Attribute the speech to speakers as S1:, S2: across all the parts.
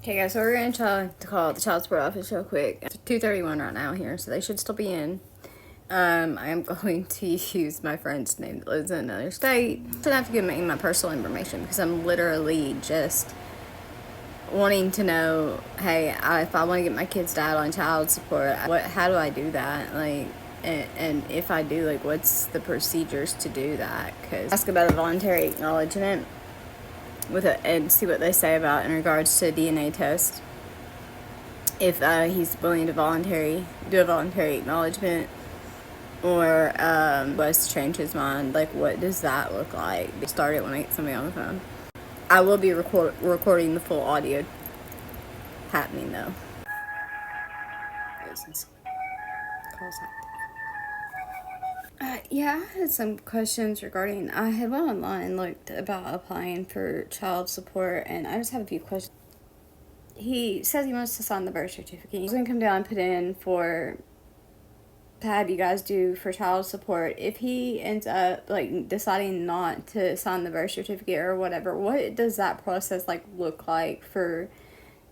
S1: Okay guys, so we're going to try to call the child support office real quick. It's 2:31 right now here, so they should still be in. I am going to use my friend's name that lives in another state. I shouldn't have to give me my personal information because I'm literally just wanting to know, hey, if I want to get my kid's dad on child support, how do I do that? Like, and if I do, like, what's the procedures to do that? Because ask about a voluntary acknowledgement with it and see what they say about in regards to a DNA test. If he's willing to do a voluntary acknowledgement, or was to change his mind, like what does that look like? Start it when I get somebody on the phone. I will be recording the full audio happening though. Yeah, I had some questions regarding, I had went online and looked about applying for child support, and I just have a few questions. He says he wants to sign the birth certificate. He's going to come down and put in to have you guys do for child support. If he ends up like deciding not to sign the birth certificate or whatever, what does that process like look like for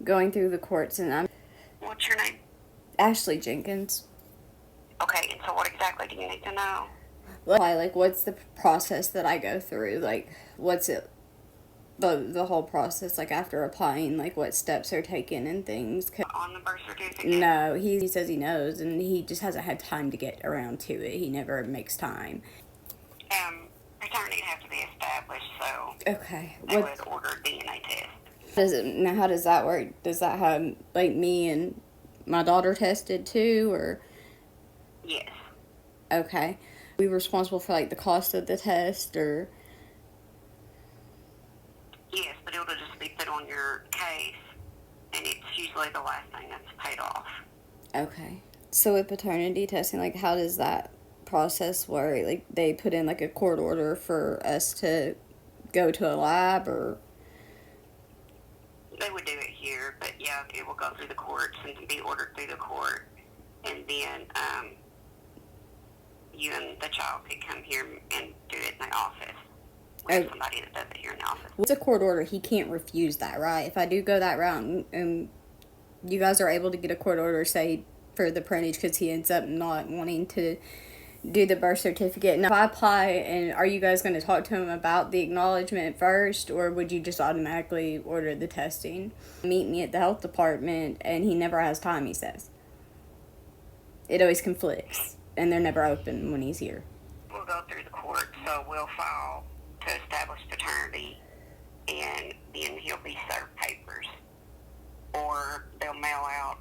S1: going through the courts? And
S2: What's your name?
S1: Ashley Jenkins.
S2: Okay, and so what exactly do you need to know?
S1: Like what's the process that I go through? Like what's it, the whole process, like after applying, like what steps are taken and things?
S2: On the birth certificate?
S1: No, he says he knows, and he just hasn't had time to get around to it. He never makes time.
S2: Paternity have to be established, so
S1: okay.
S2: They would order a DNA test.
S1: Now how does that work? Does that have like me and my daughter tested too, or?
S2: Yes.
S1: Okay. We responsible for like the cost of the test, or?
S2: Yes, but it'll just be put on your case, and it's usually the last thing that's paid off.
S1: Okay. So with paternity testing, like how does that process work? Like they put in like a court order for us to go to a lab, or?
S2: They would do it here, but yeah, it will go through the courts and be ordered through the court, and then you and the child could come here and do it in the office. We have somebody that does it here in the office.
S1: What's a court order? He can't refuse that, right? If I do go that route, and you guys are able to get a court order, say, for the parentage because he ends up not wanting to do the birth certificate. Now, if I apply, and are you guys going to talk to him about the acknowledgement first, or would you just automatically order the testing? Meet me at the health department, and he never has time, he says. It always conflicts, and they're never open when he's here.
S2: We'll go through the court, so we'll file to establish paternity, and then he'll be served papers, or they'll mail out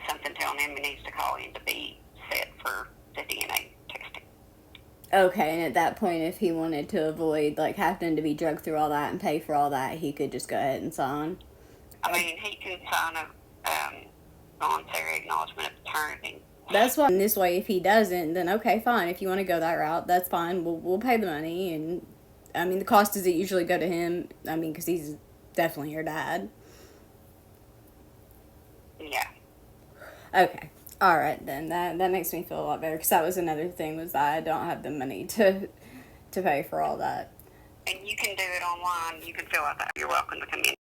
S2: something telling him he needs to call in to be set for the DNA testing.
S1: Okay, and at that point, if he wanted to avoid like having to be drugged through all that and pay for all that, he could just go ahead and sign.
S2: I mean, he can sign a voluntary acknowledgement of paternity.
S1: That's why. In this way, if he doesn't, then okay, fine. If you want to go that route, that's fine. We'll pay the money, and I mean, the cost doesn't usually go to him. I mean, because he's definitely your dad.
S2: Yeah.
S1: Okay. All right, then. That makes me feel a lot better, because that was another thing, was that I don't have the money to pay for all that.
S2: And you can do it online. You can fill out that. You're welcome to come in